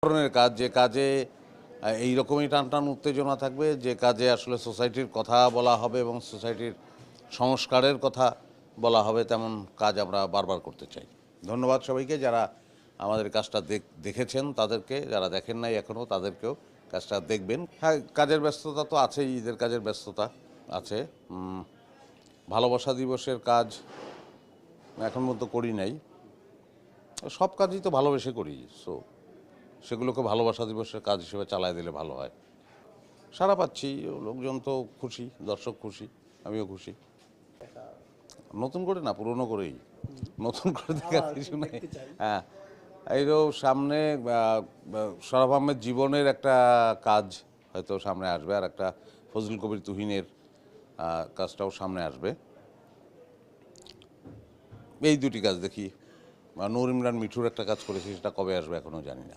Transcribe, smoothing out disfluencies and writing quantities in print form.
ধরনের কাজ, যে কাজে এই রকমই টান উত্তেজনা থাকবে, যে কাজে আসলে সোসাইটির কথা বলা হবে এবং সোসাইটির সংস্কারের কথা বলা হবে, তেমন কাজ আমরা বারবার করতে চাই। ধন্যবাদ সবাইকে যারা আমাদের কাজটা দেখেছেন, তাদেরকে, যারা দেখেন নাই এখনও তাদেরকেও কাজটা দেখবেন। হ্যাঁ, কাজের ব্যস্ততা তো আছেই, ঈদের কাজের ব্যস্ততা আছে। ভালোবাসা দিবসের কাজ এখন পর্যন্ত করি নাই। সব কাজই তো ভালোবেসে করি, সেগুলোকে ভালোবাসা দিবসের কাজ হিসেবে চালায় দিলে ভালো হয়। সাড়া পাচ্ছি, লোকজন তো খুশি, দর্শক খুশি, আমিও খুশি। নতুন করে না, পুরনো করেই। নতুন করে দেখার কিছু নেই। হ্যাঁ, এইরও সামনে শরাফ আহমেদ জীবনের একটা কাজ হয়তো সামনে আসবে, আর একটা ফজলুল কবির তুহিনের কাজটাও সামনে আসবে। এই দুটি কাজ দেখি। নূর ইমরান মিঠুর একটা কাজ করেছি, সেটা কবে আসবে এখনও জানি না।